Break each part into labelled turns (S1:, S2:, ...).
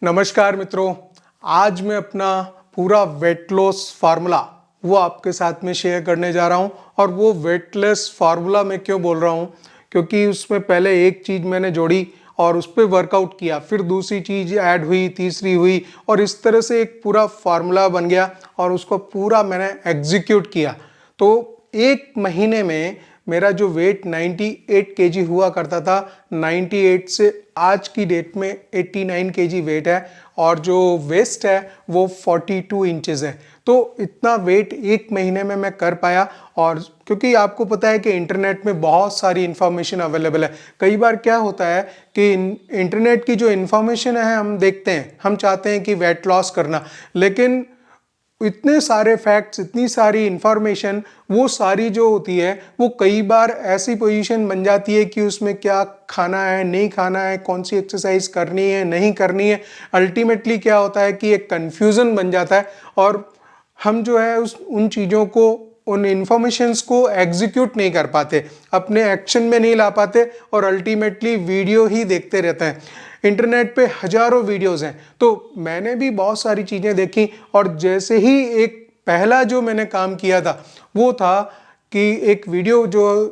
S1: नमस्कार मित्रों, आज मैं अपना पूरा वेट लॉस फार्मूला वो आपके साथ में शेयर करने जा रहा हूं। और वो वेट लॉस फार्मूला मैं क्यों बोल रहा हूं, क्योंकि उसमें पहले एक चीज़ मैंने जोड़ी और उस पर वर्कआउट किया, फिर दूसरी चीज़ ऐड हुई, तीसरी हुई और इस तरह से एक पूरा फार्मूला बन गया और उसको पूरा मैंने एग्जीक्यूट किया। तो एक महीने में मेरा जो वेट 98 केजी हुआ करता था, 98 से आज की डेट में 89 केजी वेट है और जो वेस्ट है वो 42 इंचेस है। तो इतना वेट एक महीने में मैं कर पाया। और क्योंकि आपको पता है कि इंटरनेट में बहुत सारी इन्फॉर्मेशन अवेलेबल है। कई बार क्या होता है कि इंटरनेट की जो इन्फॉर्मेशन है हम देखते हैं, हम चाहते हैं कि वेट लॉस करना, लेकिन इतने सारे फैक्ट्स, इतनी सारी इंफॉर्मेशन, वो सारी जो होती है वो कई बार ऐसी पोजीशन बन जाती है कि उसमें क्या खाना है, नहीं खाना है, कौन सी एक्सरसाइज करनी है, नहीं करनी है। अल्टीमेटली क्या होता है कि एक कंफ्यूजन बन जाता है और हम जो है उन चीज़ों को, उन इंफॉर्मेशंस को एग्जीक्यूट नहीं कर पाते, अपने एक्शन में नहीं ला पाते और अल्टीमेटली वीडियो ही देखते रहते हैं। इंटरनेट पे हजारों वीडियोस हैं, तो मैंने भी बहुत सारी चीज़ें देखी और जैसे ही एक पहला जो मैंने काम किया था वो था कि एक वीडियो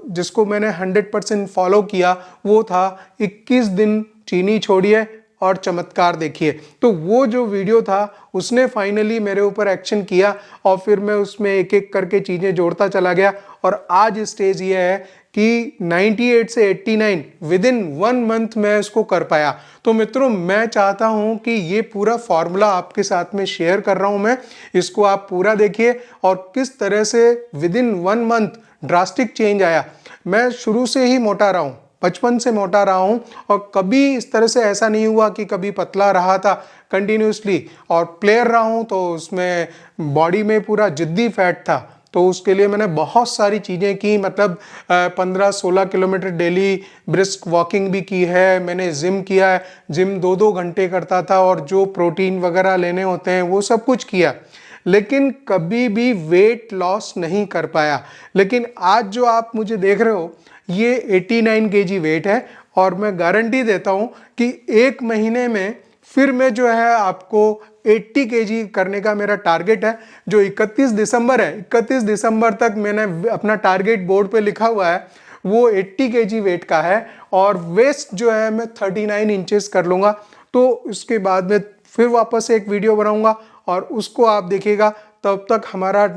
S1: जिसको मैंने 100% फॉलो किया, वो था 21 दिन चीनी छोड़िए और चमत्कार देखिए। तो वो जो वीडियो था उसने फाइनली मेरे ऊपर एक्शन किया और फिर मैं उसमें एक एक करके चीज़ें जोड़ता चला गया और आज स्टेज ये है कि 98 से 89 विद इन 1 मंथ मैं इसको कर पाया। तो मित्रों, मैं चाहता हूं कि ये पूरा फॉर्मूला आपके साथ में शेयर कर रहा हूं मैं, इसको आप पूरा देखिए और किस तरह से with in 1 month drastic change आया। मैं शुरू से ही मोटा रहा हूं, बचपन से मोटा रहा हूं और कभी इस तरह से ऐसा नहीं हुआ कि कभी पतला रहा था कंटिन्यूसली। और प्लेयर रहा हूं तो उसमें बॉडी में पूरा जिद्दी फैट था, तो उसके लिए मैंने बहुत सारी चीज़ें की, मतलब 15-16 किलोमीटर डेली ब्रिस्क वॉकिंग भी की है, मैंने जिम किया है, जिम 2-2 घंटे करता था और जो प्रोटीन वगैरह लेने होते हैं वो सब कुछ किया, लेकिन कभी भी वेट लॉस नहीं कर पाया। लेकिन आज जो आप मुझे देख रहे हो ये 89 केजी वेट है और मैं गारंटी देता हूँ कि एक महीने में फिर मैं जो है आपको 80 केजी करने का मेरा टारगेट है। जो 31 दिसंबर है, 31 दिसंबर तक मैंने अपना टारगेट बोर्ड पे लिखा हुआ है, वो 80 केजी वेट का है और वेस्ट जो है मैं 39 इंचेस कर लूँगा। तो इसके बाद में फिर वापस एक वीडियो बनाऊँगा और उसको आप देखिएगा, तब तक हमारा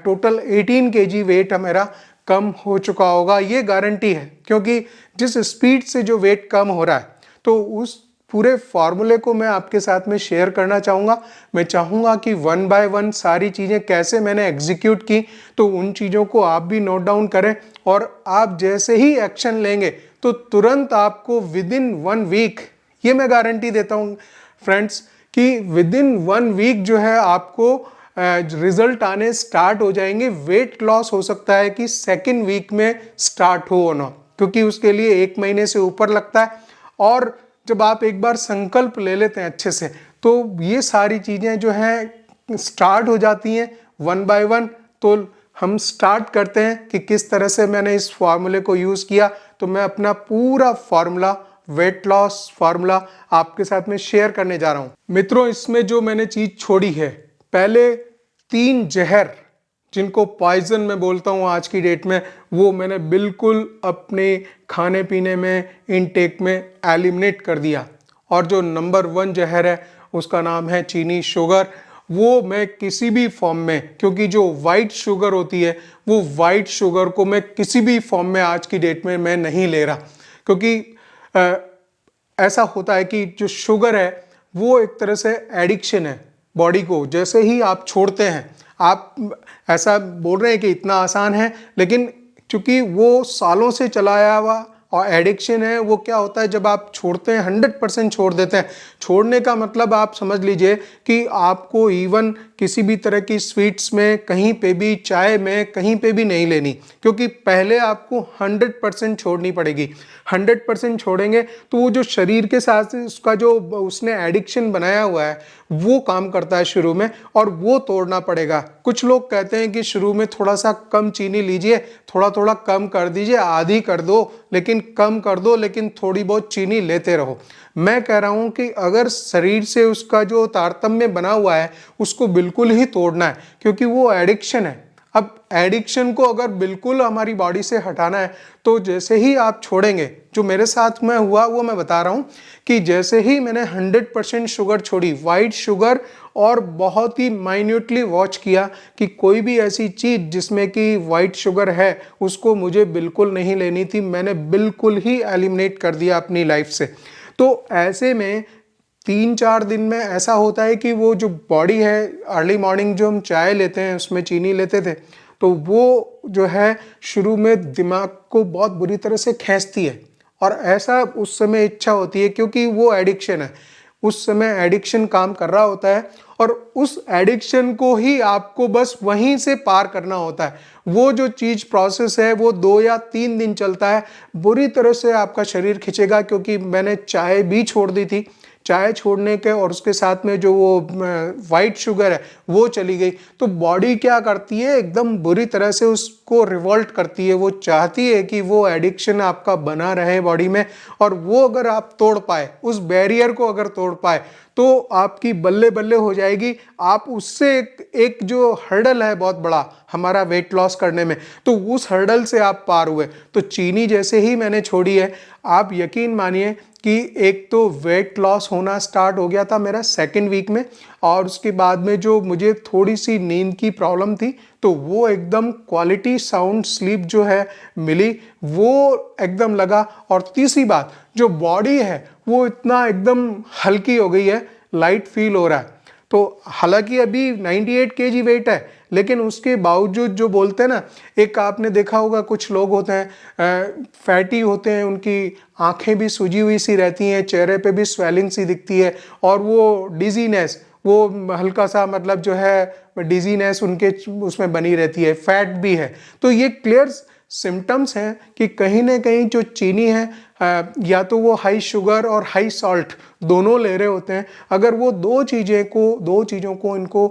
S1: टोटल 18 केजी वेट मेरा कम हो चुका होगा, ये गारंटी है। क्योंकि जिस स्पीड से जो वेट कम हो रहा है, तो उस पूरे फॉर्मूले को मैं आपके साथ में शेयर करना चाहूँगा। मैं चाहूँगा कि 1 बाय 1 सारी चीज़ें कैसे मैंने एग्जीक्यूट की, तो उन चीज़ों को आप भी नोट डाउन करें और आप जैसे ही एक्शन लेंगे तो तुरंत आपको विद इन 1 वीक, ये मैं गारंटी देता हूँ फ्रेंड्स, कि विद इन 1 वीक जो है आपको रिजल्ट आने स्टार्ट हो जाएंगे। वेट लॉस हो सकता है कि 2nd वीक में स्टार्ट हो ना, क्योंकि उसके लिए 1 महीने से ऊपर लगता है। और जब आप एक बार संकल्प ले लेते हैं अच्छे से, तो ये सारी चीज़ें जो हैं स्टार्ट हो जाती हैं 1 बाय 1। तो हम स्टार्ट करते हैं कि किस तरह से मैंने इस फार्मूले को यूज़ किया। तो मैं अपना पूरा फार्मूला, वेट लॉस फार्मूला आपके साथ में शेयर करने जा रहा हूँ। मित्रों, इसमें जो मैंने चीज़ छोड़ी है, पहले 3 जहर, जिनको पॉइजन मैं बोलता हूँ आज की डेट में, वो मैंने बिल्कुल अपने खाने पीने में, इनटेक में एलिमिनेट कर दिया। और जो नंबर 1 जहर है उसका नाम है चीनी शुगर। वो मैं किसी भी फॉर्म में, क्योंकि जो वाइट शुगर होती है, वो वाइट शुगर को मैं किसी भी फॉर्म में आज की डेट में मैं नहीं ले रहा। क्योंकि ऐसा होता है कि जो शुगर है वो एक तरह से एडिक्शन है बॉडी को। जैसे ही आप छोड़ते हैं, आप ऐसा बोल रहे हैं कि इतना आसान है, लेकिन चूंकि वो सालों से चलाया हुआ और एडिक्शन है, वो क्या होता है जब आप छोड़ते हैं, 100% छोड़ देते हैं। छोड़ने का मतलब आप समझ लीजिए कि आपको इवन किसी भी तरह की स्वीट्स में, कहीं पे भी, चाय में, कहीं पे भी नहीं लेनी, क्योंकि पहले आपको 100% छोड़नी पड़ेगी। 100% छोड़ेंगे तो वो जो शरीर के साथ उसका जो उसने एडिक्शन बनाया हुआ है वो काम करता है शुरू में, और वो तोड़ना पड़ेगा। कुछ लोग कहते हैं कि शुरू में थोड़ा सा कम चीनी लीजिए, थोड़ा थोड़ा कम कर दीजिए, आधी कर दो लेकिन कम कर दो, लेकिन थोड़ी बहुत चीनी लेते रहो। मैं कह रहा हूँ कि अगर शरीर से उसका जो तारतम्य बना हुआ है उसको बिल्कुल ही तोड़ना है, क्योंकि वो एडिक्शन है। अब एडिक्शन को अगर बिल्कुल हमारी बॉडी से हटाना है तो जैसे ही आप छोड़ेंगे, जो मेरे साथ में हुआ वो मैं बता रहा हूँ कि जैसे ही मैंने 100% शुगर छोड़ी, वाइट शुगर, और बहुत ही माइन्यूटली वॉच किया कि कोई भी ऐसी चीज़ जिसमें कि वाइट शुगर है उसको मुझे बिल्कुल नहीं लेनी थी, मैंने बिल्कुल ही एलिमिनेट कर दिया अपनी लाइफ से। तो ऐसे में 3-4 दिन में ऐसा होता है कि वो जो बॉडी है, अर्ली मॉर्निंग जो हम चाय लेते हैं उसमें चीनी लेते थे, तो वो जो है शुरू में दिमाग को बहुत बुरी तरह से खींचती है, और ऐसा उस समय इच्छा होती है क्योंकि वो एडिक्शन है। उस समय एडिक्शन काम कर रहा होता है और उस एडिक्शन को ही आपको बस वहीं से पार करना होता है। वो जो चीज़ प्रोसेस है वो 2 या 3 दिन चलता है, बुरी तरह से आपका शरीर खिंचेगा, क्योंकि मैंने चाय भी छोड़ दी थी। चाय छोड़ने के और उसके साथ में जो वो वाइट शुगर है वो चली गई, तो बॉडी क्या करती है, एकदम बुरी तरह से उसको रिवॉल्ट करती है। वो चाहती है कि वो एडिक्शन आपका बना रहे बॉडी में, और वो अगर आप तोड़ पाए, उस बैरियर को अगर तोड़ पाए, तो आपकी बल्ले बल्ले हो जाएगी। आप उससे एक जो हर्डल है बहुत बड़ा हमारा वेट लॉस करने में, तो उस हर्डल से आप पार हुए। तो चीनी जैसे ही मैंने छोड़ी है, आप यकीन मानिए कि एक तो वेट लॉस होना स्टार्ट हो गया था मेरा 2nd वीक में, और उसके बाद में जो मुझे थोड़ी सी नींद की प्रॉब्लम थी तो वो एकदम क्वालिटी साउंड स्लीप जो है मिली, वो एकदम लगा। और तीसरी बात, जो बॉडी है वो इतना एकदम हल्की हो गई है, लाइट फील हो रहा है। तो हालांकि अभी 98 केजी वेट है, लेकिन उसके बावजूद जो बोलते हैं ना, एक आपने देखा होगा कुछ लोग होते हैं फैटी होते हैं, उनकी आंखें भी सूजी हुई सी रहती हैं, चेहरे पे भी स्वेलिंग सी दिखती है, और वो डिजीनेस, वो हल्का सा मतलब जो है डिजीनेस उनके उसमें बनी रहती है, फैट भी है। तो ये क्लियर सिम्टम्स हैं कि कहीं ना कहीं जो चीनी है, या तो वो हाई शुगर और हाई सॉल्ट दोनों ले रहे होते हैं। अगर वो दो चीज़ों को इनको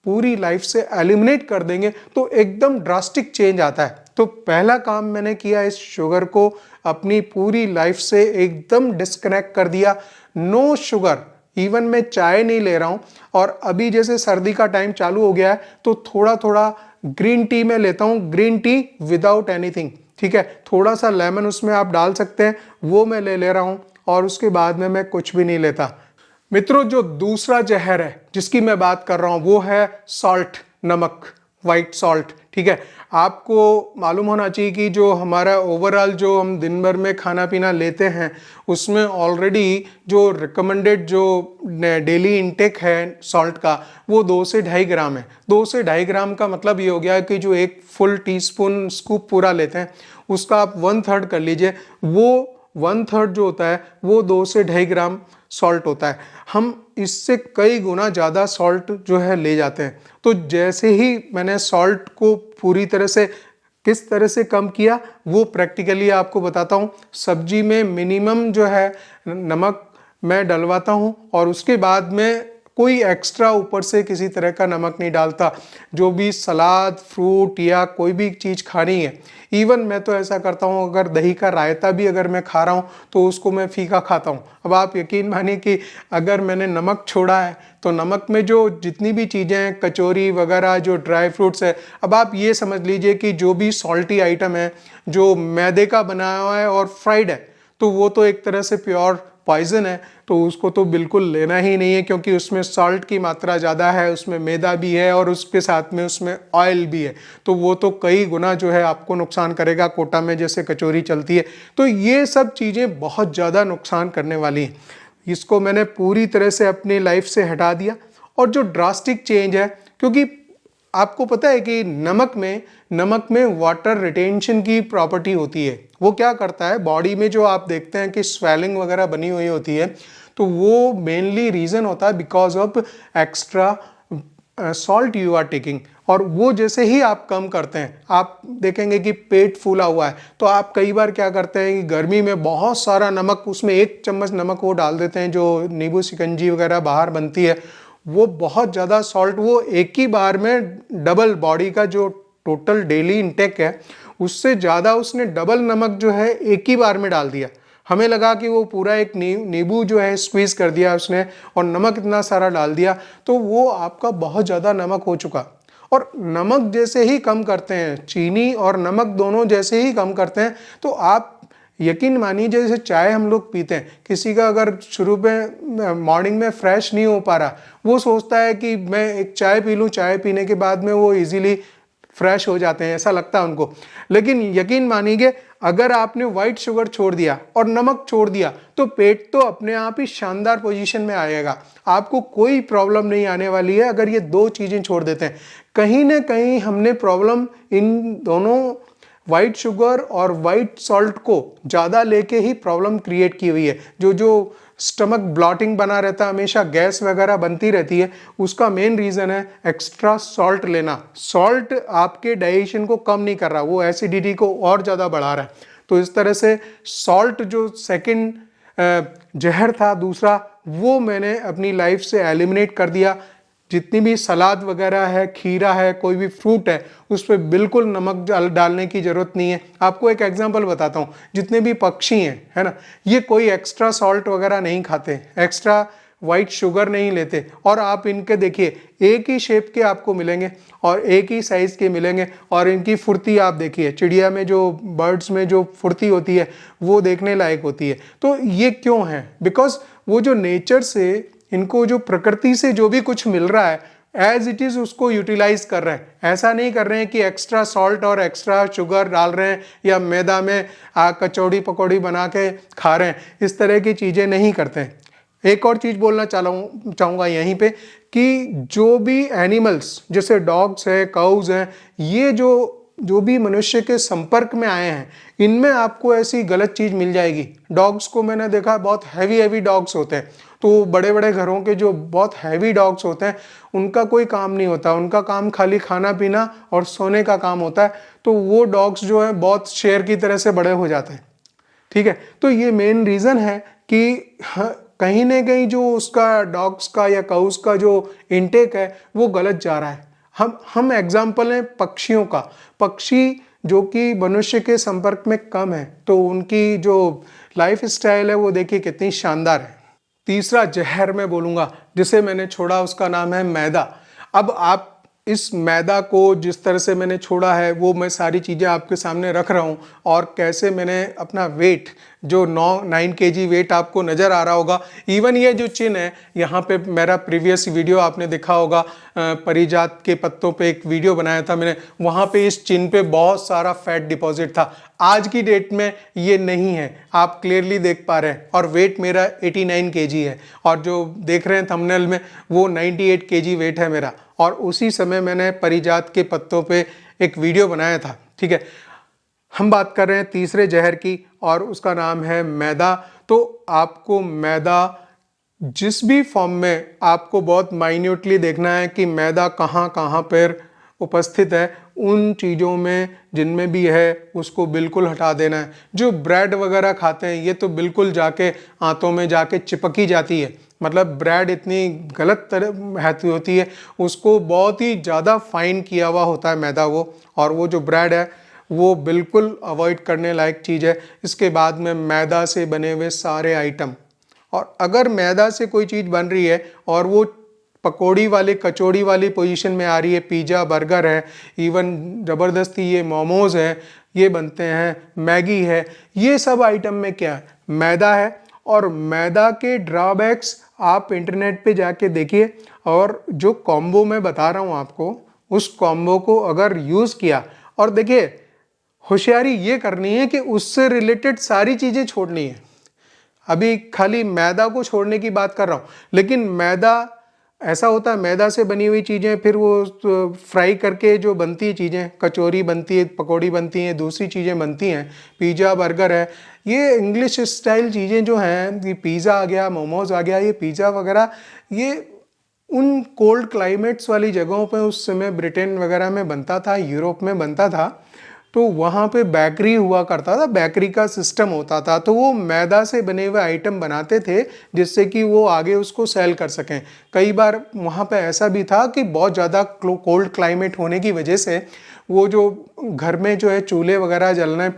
S1: पूरी लाइफ से एलिमिनेट कर देंगे तो एकदम ड्रास्टिक चेंज आता है। तो पहला काम मैंने किया, इस शुगर को अपनी पूरी लाइफ से एकदम डिस्कनेक्ट कर दिया। नो शुगर, इवन मैं चाय नहीं ले रहा हूँ। और अभी जैसे सर्दी का टाइम चालू हो गया है तो थोड़ा थोड़ा ग्रीन टी में लेता हूँ, ग्रीन टी विदाउट एनीथिंग, ठीक है, थोड़ा सा लेमन उसमें आप डाल सकते हैं, वो मैं ले रहा हूँ, और उसके बाद में मैं कुछ भी नहीं लेता। मित्रों, जो दूसरा जहर है जिसकी मैं बात कर रहा हूं वो है सॉल्ट, नमक, वाइट सॉल्ट, ठीक है। आपको मालूम होना चाहिए कि जो हमारा ओवरऑल जो हम दिन भर में खाना पीना लेते हैं उसमें ऑलरेडी जो रिकमेंडेड जो डेली इनटेक है सॉल्ट का वो 2 से 2.5 ग्राम है। 2 से 2.5 ग्राम का मतलब ये हो गया कि जो एक फुल टीस्पून स्कूप पूरा लेते हैं उसका आप 1/3 कर लीजिए, वो 1/3 जो होता है वो 2 से 2.5 ग्राम सॉल्ट होता है। हम इससे कई गुना ज़्यादा सॉल्ट जो है ले जाते हैं। तो जैसे ही मैंने सॉल्ट को पूरी तरह से किस तरह से कम किया वो प्रैक्टिकली आपको बताता हूँ। सब्जी में मिनिमम जो है नमक मैं डलवाता हूँ, और उसके बाद में कोई एक्स्ट्रा ऊपर से किसी तरह का नमक नहीं डालता। जो भी सलाद, फ्रूट या कोई भी चीज़ खानी है, इवन मैं तो ऐसा करता हूँ अगर दही का रायता भी अगर मैं खा रहा हूँ तो उसको मैं फीका खाता हूँ। अब आप यकीन मानिए कि अगर मैंने नमक छोड़ा है तो नमक में जो जितनी भी चीज़ें हैं, कचौरी वगैरह, जो ड्राई फ्रूट्स है, अब आप ये समझ लीजिए कि जो भी सॉल्टी आइटम है जो मैदे का बनाया हुआ है और फ्राइड है, तो वो तो एक तरह से प्योर पॉइजन है, तो उसको तो बिल्कुल लेना ही नहीं है, क्योंकि उसमें सॉल्ट की मात्रा ज़्यादा है, उसमें मैदा भी है और उसके साथ में उसमें ऑयल भी है, तो वो तो कई गुना जो है आपको नुकसान करेगा। कोटा में जैसे कचौरी चलती है, तो ये सब चीज़ें बहुत ज़्यादा नुकसान करने वाली हैं। इसको मैंने पूरी तरह से अपनी लाइफ से हटा दिया। और जो ड्रास्टिक चेंज है, क्योंकि आपको पता है कि नमक में वाटर रिटेंशन की प्रॉपर्टी होती है। वो क्या करता है, बॉडी में जो आप देखते हैं कि स्वेलिंग वगैरह बनी हुई होती है, तो वो मेनली रीज़न होता है because of extra salt you are taking. और वो जैसे ही आप कम करते हैं, आप देखेंगे कि पेट फूला हुआ है, तो आप कई बार क्या करते हैं कि गर्मी में बहुत सारा नमक, उसमें 1 चम्मच नमक वो डाल देते हैं, जो नींबू शिकंजी वगैरह बाहर बनती है, वो बहुत ज़्यादा सॉल्ट, वो एक ही बार में डबल बॉडी का जो टोटल डेली इंटेक है उससे ज़्यादा उसने डबल नमक जो है एक ही बार में डाल दिया। हमें लगा कि वो पूरा एक नींबू जो है स्क्वीज़ कर दिया उसने और नमक इतना सारा डाल दिया, तो वो आपका बहुत ज़्यादा नमक हो चुका। और नमक जैसे ही कम करते हैं, चीनी और नमक दोनों जैसे ही कम करते हैं, तो आप यकीन मानिए जैसे चाय हम लोग पीते हैं, किसी का अगर शुरू में मॉर्निंग में फ्रेश नहीं हो पा रहा, वो सोचता है कि मैं एक चाय पी लूँ, चाय पीने के बाद में वो इजीली फ्रेश हो जाते हैं, ऐसा लगता है उनको। लेकिन यकीन मानिए अगर आपने वाइट शुगर छोड़ दिया और नमक छोड़ दिया तो पेट तो अपने आप ही शानदार पोजीशन में आएगा, आपको कोई प्रॉब्लम नहीं आने वाली है अगर ये दो चीज़ें छोड़ देते हैं। कहीं ना कहीं हमने प्रॉब्लम इन दोनों वाइट शुगर और वाइट सॉल्ट को ज़्यादा लेके ही प्रॉब्लम क्रिएट की हुई है। जो जो स्टमक ब्लॉटिंग बना रहता है, हमेशा गैस वगैरह बनती रहती है, उसका मेन रीज़न है एक्स्ट्रा सॉल्ट लेना। सॉल्ट आपके डाइजेशन को कम नहीं कर रहा, वो एसिडिटी को और ज़्यादा बढ़ा रहा है। तो इस तरह से सॉल्ट जो सेकंड जहर था दूसरा, वो मैंने अपनी लाइफ से एलिमिनेट कर दिया। जितनी भी सलाद वगैरह है, खीरा है, कोई भी फ्रूट है, उस पर बिल्कुल नमक डालने की ज़रूरत नहीं है। आपको एक एग्जांपल बताता हूँ, जितने भी पक्षी हैं, है ना, ये कोई एक्स्ट्रा सॉल्ट वगैरह नहीं खाते, एक्स्ट्रा वाइट शुगर नहीं लेते। और आप इनके देखिए एक ही शेप के आपको मिलेंगे और एक ही साइज़ के मिलेंगे, और इनकी फुर्ती आप देखिए, चिड़िया में जो बर्ड्स में जो फुर्ती होती है वो देखने लायक होती है। तो ये क्यों है? बिकॉज वो जो नेचर से, इनको जो प्रकृति से जो भी कुछ मिल रहा है एज इट इज़ उसको यूटिलाइज कर रहे हैं। ऐसा नहीं कर रहे हैं कि एक्स्ट्रा सॉल्ट और एक्स्ट्रा शुगर डाल रहे हैं या मैदा में कचौड़ी पकौड़ी बना के खा रहे हैं, इस तरह की चीज़ें नहीं करते हैं। एक और चीज़ बोलना चाहूँगा यहीं पे कि जो भी एनिमल्स जैसे डॉग्स है, काउज हैं, ये जो भी मनुष्य के संपर्क में आए हैं, इनमें आपको ऐसी गलत चीज़ मिल जाएगी। डॉग्स को मैंने देखा बहुत हैवी डॉग्स होते हैं, तो बड़े बड़े घरों के जो बहुत हैवी डॉग्स होते हैं उनका कोई काम नहीं होता, उनका काम खाली खाना पीना और सोने का काम होता है। तो वो डॉग्स जो है बहुत शेर की तरह से बड़े हो जाते हैं। ठीक है, तो ये मेन रीज़न है कि कहीं ना कहीं जो उसका डॉग्स का या काउस का जो इनटेक है वो गलत जा रहा है। हम एग्जाम्पल हैं पक्षियों का। पक्षी जो कि मनुष्य के संपर्क में कम है, तो उनकी जो लाइफ स्टाइल है वो देखिए कितनी शानदार है। तीसरा जहर मैं बोलूँगा जिसे मैंने छोड़ा, उसका नाम है मैदा। अब आप इस मैदा को जिस तरह से मैंने छोड़ा है वो मैं सारी चीज़ें आपके सामने रख रहा हूँ, और कैसे मैंने अपना वेट जो 9 kg वेट आपको नज़र आ रहा होगा। इवन ये जो चिन्ह है यहाँ पे, मेरा प्रीवियस वीडियो आपने देखा होगा, परिजात के पत्तों पे एक वीडियो बनाया था मैंने, वहाँ पे इस चिन्ह पे बहुत सारा फैट डिपॉजिट था। आज की डेट में ये नहीं है, आप क्लियरली देख पा रहे हैं। और वेट मेरा 89 kg है, और जो देख रहे हैं थंबनेल में वो 98 kg वेट है मेरा। और उसी समय मैंने परिजात के पत्तों पे एक वीडियो बनाया था। ठीक है, हम बात कर रहे हैं तीसरे जहर की, और उसका नाम है मैदा। तो आपको मैदा जिस भी फॉर्म में, आपको बहुत माइन्यूटली देखना है कि मैदा कहाँ कहाँ पर उपस्थित है। उन चीज़ों में जिनमें भी है उसको बिल्कुल हटा देना है। जो ब्रेड वगैरह खाते हैं ये तो बिल्कुल जाके आंतों में जाके चिपकी जाती है। मतलब ब्रेड इतनी गलत तरह होती है, उसको बहुत ही ज़्यादा फाइन किया हुआ होता है मैदा वो, और वो जो ब्रेड है वो बिल्कुल अवॉइड करने लायक चीज़ है। इसके बाद में मैदा से बने हुए सारे आइटम, और अगर मैदा से कोई चीज़ बन रही है और वो पकौड़ी वाली कचौड़ी वाली पोजीशन में आ रही है, पिज़्ज़ा बर्गर है, इवन ज़बरदस्ती ये मोमोज़ है, ये बनते हैं, मैगी है, ये सब आइटम में क्या है? मैदा है। और मैदा के ड्रॉबैक्स आप इंटरनेट पे जाके देखिए, और जो कॉम्बो मैं बता रहा हूँ आपको, उस कॉम्बो को अगर यूज़ किया, और देखिए होशियारी ये करनी है कि उससे रिलेटेड सारी चीज़ें छोड़नी है। अभी खाली मैदा को छोड़ने की बात कर रहा हूँ, लेकिन मैदा ऐसा होता है, मैदा से बनी हुई चीज़ें फिर वो फ्राई करके जो बनती है चीज़ें, कचौरी बनती है, पकौड़ी बनती हैं, दूसरी चीज़ें बनती हैं, पिज़्ज़ा बर्गर है, ये इंग्लिश स्टाइल चीज़ें जो हैं, ये पिज़्ज़ा आ गया, मोमोज आ गया, ये पिज़्ज़ा वगैरह, ये उन कोल्ड क्लाइमेट्स वाली जगहों पे उस समय ब्रिटेन वगैरह में बनता था, यूरोप में बनता था। तो वहाँ पे बेकरी हुआ करता था, बेकरी का सिस्टम होता था, तो वो मैदा से बने हुए आइटम बनाते थे जिससे कि वो आगे उसको सेल कर सकें। कई बार वहाँ पे ऐसा भी था कि बहुत ज़्यादा कोल्ड क्लाइमेट होने की वजह से वो जो घर में जो है चूल्हे वगैरह जलना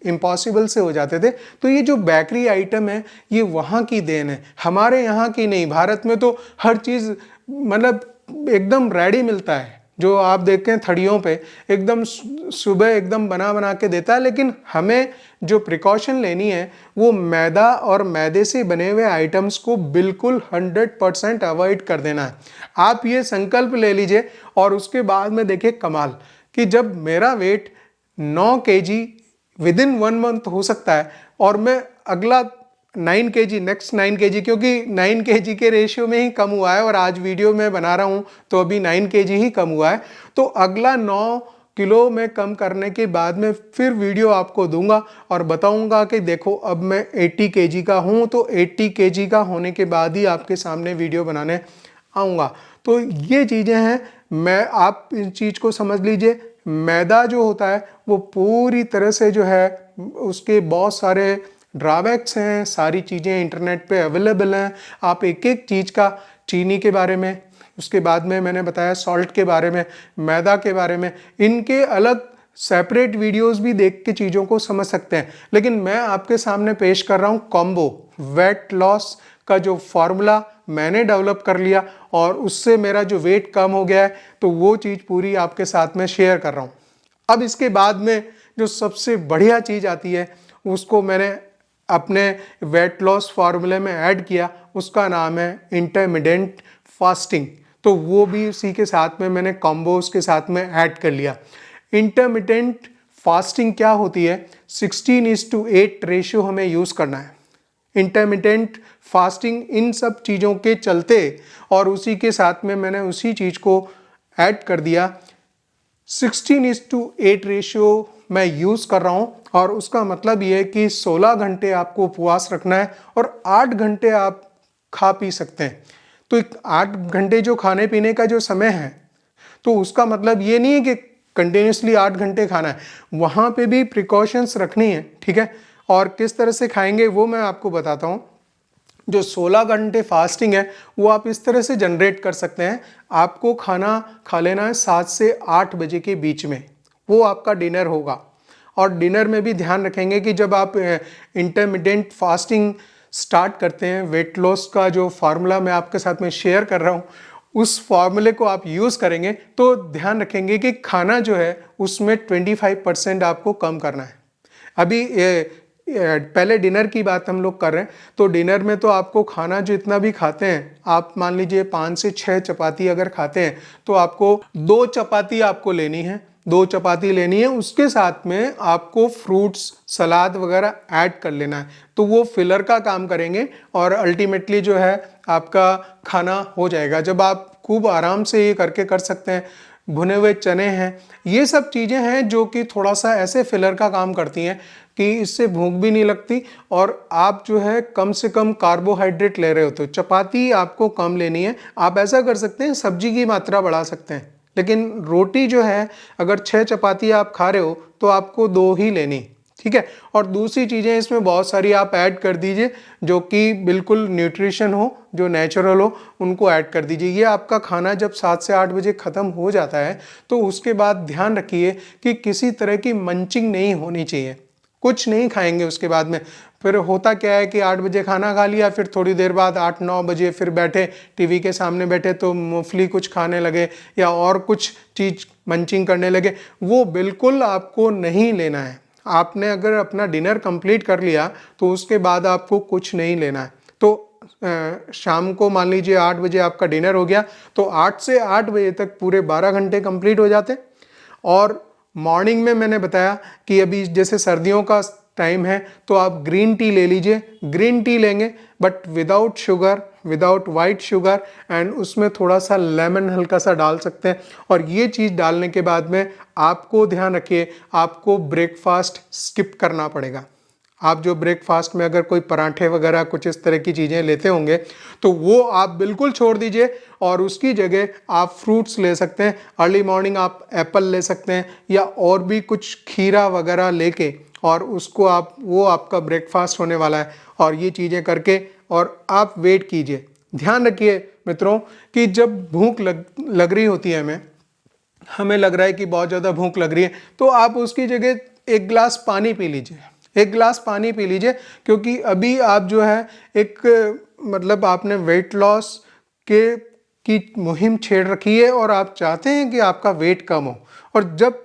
S1: इम्पॉसिबल से हो जाते थे। तो ये जो बेकरी आइटम है ये वहाँ की देन है, हमारे यहाँ की नहीं। भारत में तो हर चीज़ मतलब एकदम रेडी मिलता है, जो आप देखते हैं थड़ियों पे एकदम सुबह एकदम बना बना के देता है। लेकिन हमें जो प्रिकॉशन लेनी है वो मैदा और मैदे से बने हुए आइटम्स को बिल्कुल 100% अवॉइड कर देना है। आप ये संकल्प ले लीजिए और उसके बाद में देखिए कमाल कि जब मेरा weight 9 kg within 1 month हो सकता है और मैं अगला 9 kg नेक्स्ट 9 kg, क्योंकि 9 kg के रेशियो में ही कम हुआ है और आज वीडियो में बना रहा हूँ तो अभी 9 kg ही कम हुआ है। तो अगला 9 किलो में कम करने के बाद में फिर वीडियो आपको दूंगा और बताऊंगा कि देखो अब मैं 80 kg का हूँ, तो 80 kg का होने के बाद ही आपके सामने वीडियो बनाने आऊँगा। तो ये चीज़ें हैं, मैं आप इस चीज़ को समझ लीजिए। मैदा जो होता है वो पूरी तरह से जो है उसके बहुत सारे ड्रॉबैक्स हैं, सारी चीज़ें इंटरनेट पे अवेलेबल हैं। आप एक एक चीज़ का, चीनी के बारे में, उसके बाद में मैंने बताया सॉल्ट के बारे में, मैदा के बारे में, इनके अलग सेपरेट वीडियोस भी देख के चीज़ों को समझ सकते हैं। लेकिन मैं आपके सामने पेश कर रहा हूँ कॉम्बो वेट लॉस का जो फॉर्मूला मैंने डेवलप कर लिया और उससे मेरा जो वेट कम हो गया है, तो वो चीज़ पूरी आपके साथ में शेयर कर रहा हूँ। अब इसके बाद में जो सबसे बढ़िया चीज़ आती है उसको मैंने अपने वेट लॉस फार्मूले में ऐड किया, उसका नाम है इंटरमिटेंट फास्टिंग। तो वो भी उसी के साथ में मैंने कॉम्बोज के साथ में ऐड कर लिया। इंटरमिटेंट फास्टिंग क्या होती है? 16:8 रेशियो हमें यूज़ करना है। इंटरमिटेंट फास्टिंग इन सब चीज़ों के चलते और उसी के साथ में मैंने उसी चीज़ को ऐड कर दिया। 16:8 रेशियो मैं यूज़ कर रहा हूँ और उसका मतलब ये है कि 16 घंटे आपको उपवास रखना है और 8 घंटे आप खा पी सकते हैं। तो 8 घंटे जो खाने पीने का जो समय है, तो उसका मतलब ये नहीं है कि कंटिन्यूसली 8 घंटे खाना है, वहाँ पे भी प्रिकॉशंस रखनी है, ठीक है। और किस तरह से खाएंगे वो मैं आपको बताता हूँ। जो 16 घंटे फास्टिंग है वो आप इस तरह से जनरेट कर सकते हैं। आपको खाना खा लेना है 7 से 8 बजे के बीच में, वो आपका डिनर होगा। और डिनर में भी ध्यान रखेंगे कि जब आप इंटरमिटेंट फास्टिंग स्टार्ट करते हैं, वेट लॉस का जो फार्मूला मैं आपके साथ में शेयर कर रहा हूँ उस फार्मूले को आप यूज़ करेंगे तो ध्यान रखेंगे कि खाना जो है उसमें 25% आपको कम करना है। अभी पहले डिनर की बात हम लोग कर रहे हैं, तो डिनर में तो आपको खाना जो इतना भी खाते हैं, आप मान लीजिए 5 से 6 चपाती अगर खाते हैं तो आपको 2 चपाती आपको लेनी है, 2 चपाती लेनी है। उसके साथ में आपको फ्रूट्स सलाद वगैरह ऐड कर लेना है, तो वो फिलर का काम करेंगे और अल्टीमेटली जो है आपका खाना हो जाएगा। जब आप खूब आराम से ये करके कर सकते हैं। भुने हुए चने हैं, ये सब चीज़ें हैं जो कि थोड़ा सा ऐसे फिलर का काम करती हैं कि इससे भूख भी नहीं लगती और आप जो है कम से कम कार्बोहाइड्रेट ले रहे होते हो। चपाती आपको कम लेनी है, आप ऐसा कर सकते हैं सब्जी की मात्रा बढ़ा सकते हैं, लेकिन रोटी जो है अगर 6 चपाती आप खा रहे हो तो आपको 2 ही लेनी, ठीक है। और दूसरी चीज़ें इसमें बहुत सारी आप ऐड कर दीजिए जो कि बिल्कुल न्यूट्रिशन हो, जो नेचुरल हो, उनको ऐड कर दीजिए। ये आपका खाना जब 7 से 8 बजे ख़त्म हो जाता है तो उसके बाद ध्यान रखिए कि किसी तरह की मंचिंग नहीं होनी चाहिए, कुछ नहीं खाएंगे उसके बाद में। फिर होता क्या है कि 8 बजे खाना खा लिया, फिर थोड़ी देर बाद 8-9 बजे फिर बैठे टीवी के सामने बैठे तो मूंगफली कुछ खाने लगे या और कुछ चीज़ मंचिंग करने लगे। वो बिल्कुल आपको नहीं लेना है। आपने अगर अपना डिनर कंप्लीट कर लिया तो उसके बाद आपको कुछ नहीं लेना है। तो शाम को मान लीजिए 8 बजे आपका डिनर हो गया, तो 8 से 8 बजे तक पूरे 12 घंटे कंप्लीट हो जाते। और मॉर्निंग में मैंने बताया कि अभी जैसे सर्दियों का टाइम है तो आप ग्रीन टी ले लीजिए। ग्रीन टी लेंगे but without sugar, without white sugar, and उसमें थोड़ा सा लेमन हल्का सा डाल सकते हैं। और ये चीज़ डालने के बाद में आपको ध्यान रखिए, आपको ब्रेकफास्ट स्किप करना पड़ेगा। आप जो ब्रेकफास्ट में अगर कोई पराठे वगैरह कुछ इस तरह की चीज़ें लेते होंगे तो वो आप बिल्कुल छोड़ दीजिए और उसकी जगह आप फ्रूट्स ले सकते हैं। अर्ली मॉर्निंग आप एप्पल ले सकते हैं या और भी कुछ खीरा वगैरह लेके और उसको आप, वो आपका ब्रेकफास्ट होने वाला है। और ये चीज़ें करके और आप वेट कीजिए। ध्यान रखिए मित्रों कि जब भूख लग रही होती है हमें लग रहा है कि बहुत ज़्यादा भूख लग रही है, तो आप उसकी जगह एक गिलास पानी पी लीजिए, एक गिलास पानी पी लीजिए। क्योंकि अभी आप जो है एक मतलब आपने वेट लॉस के की मुहिम छेड़ रखी है और आप चाहते हैं कि आपका वेट कम हो। और जब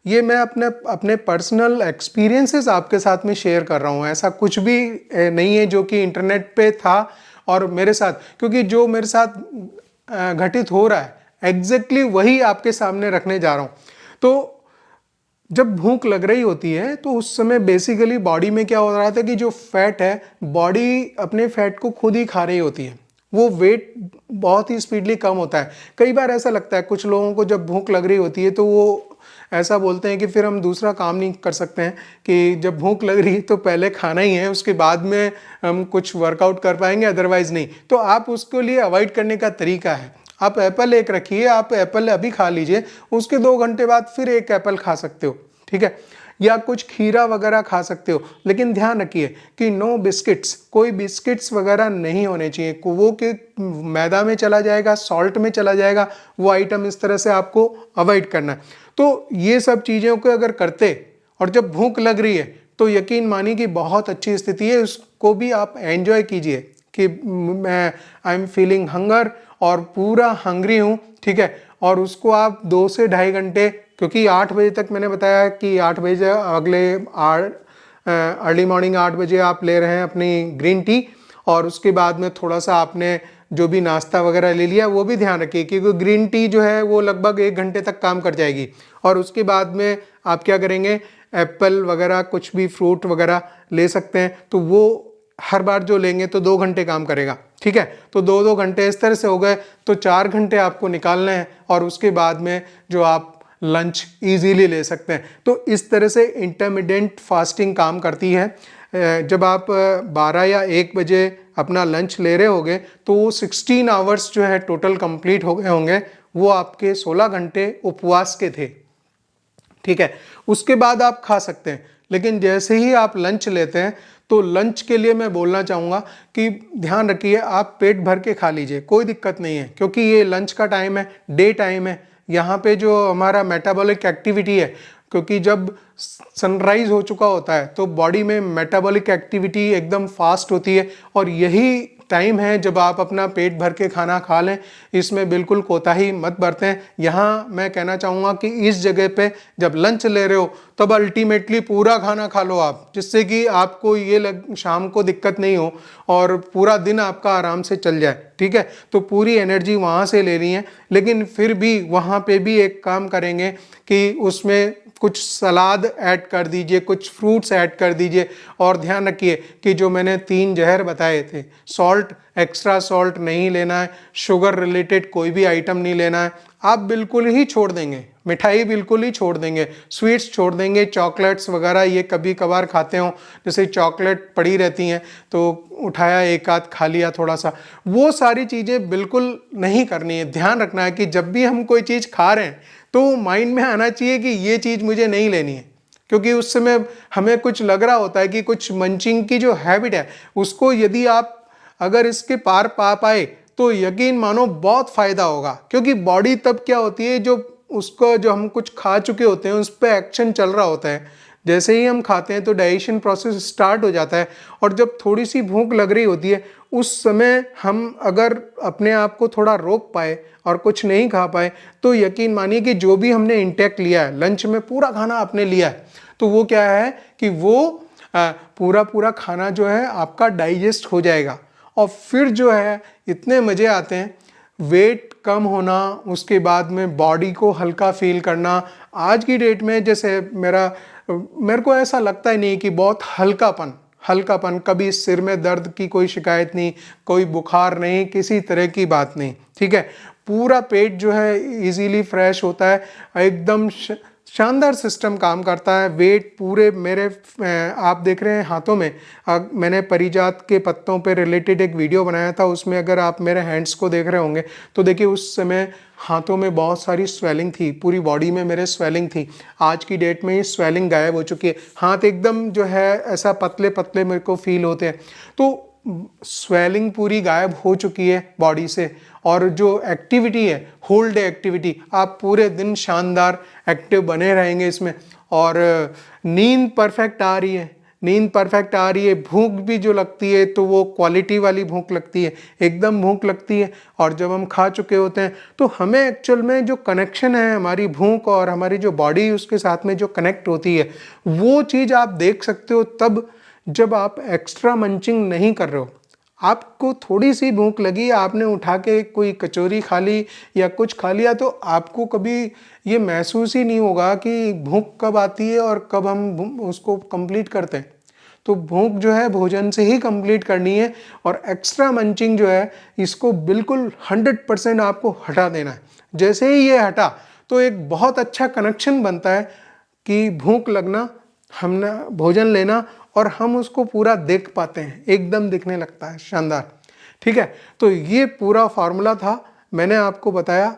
S1: ये मैं अपने अपने पर्सनल एक्सपीरियंसेस आपके साथ में शेयर कर रहा हूँ, ऐसा कुछ भी नहीं है जो कि इंटरनेट पे था और मेरे साथ, क्योंकि जो मेरे साथ घटित हो रहा है एग्जैक्टली वही आपके सामने रखने जा रहा हूँ। तो जब भूख लग रही होती है तो उस समय बेसिकली बॉडी में क्या हो रहा था कि जो फैट है, बॉडी अपने फैट को खुद ही खा रही होती है, वो वेट बहुत ही स्पीडली कम होता है। कई बार ऐसा लगता है कुछ लोगों को जब भूख लग रही होती है तो वो ऐसा बोलते हैं कि फिर हम दूसरा काम नहीं कर सकते हैं, कि जब भूख लग रही है तो पहले खाना ही है, उसके बाद में हम कुछ वर्कआउट कर पाएंगे, अदरवाइज नहीं। तो आप उसके लिए अवॉइड करने का तरीका है, आप एप्पल एक रखिए, आप एप्पल अभी खा लीजिए, उसके 2 घंटे बाद फिर एक एप्पल खा सकते हो, ठीक है, या कुछ खीरा वगैरह खा सकते हो। लेकिन ध्यान रखिए कि नो बिस्किट्स, कोई बिस्किट्स वगैरह नहीं होने चाहिए, वो कि मैदा में चला जाएगा, सॉल्ट में चला जाएगा, वो आइटम इस तरह से आपको अवॉइड करना है। तो ये सब चीज़ों को अगर करते और जब भूख लग रही है तो यकीन मानिए कि बहुत अच्छी स्थिति है, उसको भी आप एंजॉय कीजिए कि मैं आई एम फीलिंग हंगर और पूरा हंग्री हूँ, ठीक है। और उसको आप 2 से ढाई घंटे, क्योंकि 8 बजे तक मैंने बताया कि 8 बजे अगले अर्ली मॉर्निंग 8 बजे आप ले रहे हैं अपनी ग्रीन टी, और उसके बाद में थोड़ा सा आपने जो भी नाश्ता वगैरह ले लिया वो भी ध्यान रखिए, क्योंकि ग्रीन टी जो है वो लगभग 1 घंटे तक काम कर जाएगी। और उसके बाद में आप क्या करेंगे, एप्पल वगैरह कुछ भी फ्रूट वगैरह ले सकते हैं, तो वो हर बार जो लेंगे तो 2 घंटे काम करेगा, ठीक है। तो 2-2 घंटे इस तरह से हो गए, तो 4 घंटे आपको निकालने हैं और उसके बाद में जो आप लंच इजीली ले सकते हैं। तो इस तरह से इंटरमिटेंट फास्टिंग काम करती है। जब आप 12 या 1 बजे अपना लंच ले रहे होगे तो वो 16 आवर्स जो है टोटल कंप्लीट हो गए होंगे, वो आपके 16 घंटे उपवास के थे, ठीक है। उसके बाद आप खा सकते हैं, लेकिन जैसे ही आप लंच लेते हैं तो लंच के लिए मैं बोलना चाहूँगा कि ध्यान रखिए आप पेट भर के खा लीजिए, कोई दिक्कत नहीं है, क्योंकि ये लंच का टाइम है, डे टाइम है। यहाँ पे जो हमारा मेटाबॉलिक एक्टिविटी है, क्योंकि जब सनराइज हो चुका होता है तो बॉडी में मेटाबॉलिक एक्टिविटी एकदम फास्ट होती है, और यही टाइम है जब आप अपना पेट भर के खाना खा लें। इसमें बिल्कुल कोताही मत बरतें। यहाँ मैं कहना चाहूँगा कि इस जगह पे जब लंच ले रहे हो तब अल्टीमेटली पूरा खाना खा लो आप, जिससे कि आपको ये शाम को दिक्कत नहीं हो और पूरा दिन आपका आराम से चल जाए, ठीक है। तो पूरी एनर्जी वहाँ से लेनी है, लेकिन फिर भी वहाँ पे भी एक काम करेंगे कि उसमें कुछ सलाद ऐड कर दीजिए, कुछ फ्रूट्स ऐड कर दीजिए। और ध्यान रखिए कि जो मैंने 3 जहर बताए थे, सॉल्ट, एक्स्ट्रा सॉल्ट नहीं लेना है, शुगर रिलेटेड कोई भी आइटम नहीं लेना है, आप बिल्कुल ही छोड़ देंगे, मिठाई बिल्कुल ही छोड़ देंगे, स्वीट्स छोड़ देंगे, चॉकलेट्स वगैरह ये कभी कभार खाते हो, जैसे चॉकलेट पड़ी रहती हैं तो उठाया एक आध खा लिया थोड़ा सा, वो सारी चीज़ें बिल्कुल नहीं करनी है। ध्यान रखना है कि जब भी हम कोई चीज़ खा रहे हैं तो माइंड में आना चाहिए कि ये चीज़ मुझे नहीं लेनी है, क्योंकि उस समय हमें कुछ लग रहा होता है कि कुछ मंचिंग की जो हैबिट है उसको यदि आप अगर इसके पार पा पाए तो यकीन मानो बहुत फ़ायदा होगा। क्योंकि बॉडी तब क्या होती है, जो उसको जो हम कुछ खा चुके होते हैं उस पर एक्शन चल रहा होता है, जैसे ही हम खाते हैं तो डाइजेशन प्रोसेस स्टार्ट हो जाता है, और जब थोड़ी सी भूख लग रही होती है उस समय हम अगर अपने आप को थोड़ा रोक पाए और कुछ नहीं खा पाए तो यकीन मानिए कि जो भी हमने इंटेक लिया है, लंच में पूरा खाना आपने लिया है, तो वो क्या है कि वो पूरा पूरा खाना जो है आपका डाइजेस्ट हो जाएगा। और फिर जो है इतने मज़े आते हैं, वेट कम होना, उसके बाद में बॉडी को हल्का फील करना। आज की डेट में जैसे मेरे को ऐसा लगता ही नहीं कि बहुत हल्कापन, कभी सिर में दर्द की कोई शिकायत नहीं, कोई बुखार नहीं, किसी तरह की बात नहीं, ठीक है। पूरा पेट जो है इजीली फ्रेश होता है, एकदम शानदार सिस्टम काम करता है। वेट पूरे मेरे आप देख रहे हैं हाथों में, मैंने परिजात के पत्तों पे रिलेटेड एक वीडियो बनाया था, उसमें अगर आप मेरे हैंड्स को देख रहे होंगे तो देखिए उस समय हाथों में बहुत सारी स्वेलिंग थी, पूरी बॉडी में मेरे स्वेलिंग थी। आज की डेट में ये स्वेलिंग गायब हो चुकी है, हाथ एकदम जो है ऐसा पतले पतले मेरे को फील होते हैं। तो स्वेलिंग पूरी गायब हो चुकी है बॉडी से, और जो एक्टिविटी है होल डे एक्टिविटी, आप पूरे दिन शानदार एक्टिव बने रहेंगे इसमें। और नींद परफेक्ट आ रही है, नींद परफेक्ट आ रही है। भूख भी जो लगती है तो वो क्वालिटी वाली भूख लगती है, एकदम भूख लगती है। और जब हम खा चुके होते हैं तो हमें एक्चुअल में जो कनेक्शन है हमारी भूख और हमारी जो बॉडी उसके साथ में जो कनेक्ट होती है, वो चीज़ आप देख सकते हो तब जब आप एक्स्ट्रा मंचिंग नहीं कर रहे हो। आपको थोड़ी सी भूख लगी, आपने उठा के कोई कचौरी खा ली या कुछ खा लिया, तो आपको कभी ये महसूस ही नहीं होगा कि भूख कब आती है और कब हम उसको कंप्लीट करते हैं। तो भूख जो है भोजन से ही कंप्लीट करनी है, और एक्स्ट्रा मंचिंग जो है इसको बिल्कुल 100% आपको हटा देना है। जैसे ही ये हटा तो एक बहुत अच्छा कनेक्शन बनता है कि भूख लगना, हमने भोजन लेना, और हम उसको पूरा देख पाते हैं, एकदम दिखने लगता है शानदार। ठीक है, तो ये पूरा फार्मूला था। मैंने आपको बताया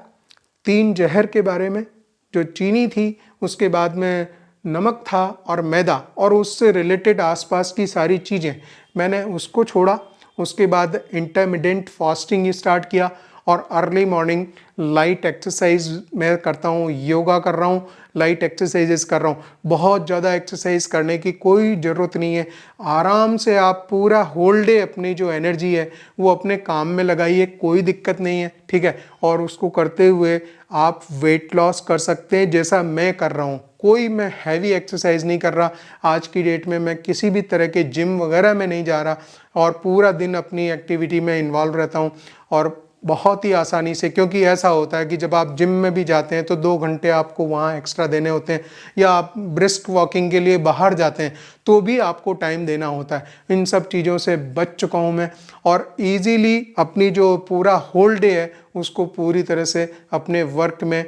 S1: 3 जहर के बारे में, जो चीनी थी, उसके बाद में नमक था और मैदा, और उससे रिलेटेड आसपास की सारी चीज़ें मैंने उसको छोड़ा। उसके बाद इंटरमिटेंट फास्टिंग स्टार्ट किया, और अर्ली मॉर्निंग लाइट एक्सरसाइज मैं करता हूँ, योगा कर रहा हूँ, लाइट एक्सरसाइजेस कर रहा हूँ। बहुत ज़्यादा एक्सरसाइज करने की कोई ज़रूरत नहीं है, आराम से आप पूरा होल डे अपनी जो एनर्जी है वो अपने काम में लगाइए, कोई दिक्कत नहीं है। ठीक है, और उसको करते हुए आप वेट लॉस कर सकते हैं, जैसा मैं कर रहा हूँ। कोई मैं हैवी एक्सरसाइज नहीं कर रहा, आज की डेट में मैं किसी भी तरह के जिम वगैरह में नहीं जा रहा, और पूरा दिन अपनी एक्टिविटी में इन्वॉल्व रहता हूँ। और बहुत ही आसानी से, क्योंकि ऐसा होता है कि जब आप जिम में भी जाते हैं तो 2 घंटे आपको वहाँ एक्स्ट्रा देने होते हैं, या आप ब्रिस्क वॉकिंग के लिए बाहर जाते हैं तो भी आपको टाइम देना होता है। इन सब चीज़ों से बच चुका हूँ मैं, और ईजीली अपनी जो पूरा होल डे है उसको पूरी तरह से अपने वर्क में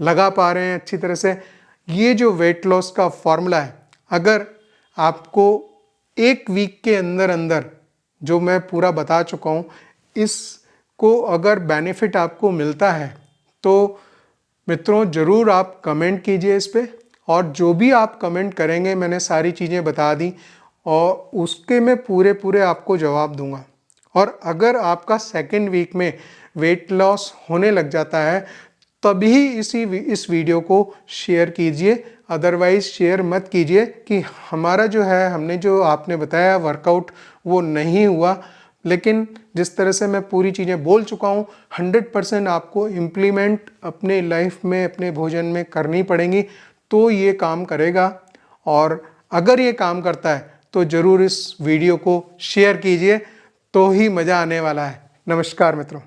S1: लगा पा रहे हैं अच्छी तरह से। ये जो वेट लॉस का फॉर्मूला है, अगर आपको 1 वीक के अंदर अंदर जो मैं पूरा बता चुका हूँ, इसको अगर बेनिफिट आपको मिलता है तो मित्रों ज़रूर आप कमेंट कीजिए इस पे, और जो भी आप कमेंट करेंगे मैंने सारी चीज़ें बता दी, और उसके मैं पूरे आपको जवाब दूंगा। और अगर आपका 2nd वीक में वेट लॉस होने लग जाता है तभी इस वीडियो को शेयर कीजिए, अदरवाइज शेयर मत कीजिए कि हमारा जो है, हमने जो आपने बताया वर्कआउट वो नहीं हुआ। लेकिन जिस तरह से मैं पूरी चीज़ें बोल चुका हूँ, 100% आपको इम्प्लीमेंट अपने लाइफ में, अपने भोजन में करनी पड़ेंगी, तो ये काम करेगा। और अगर ये काम करता है तो ज़रूर इस वीडियो को शेयर कीजिए, तो ही मज़ा आने वाला है। नमस्कार मित्रों।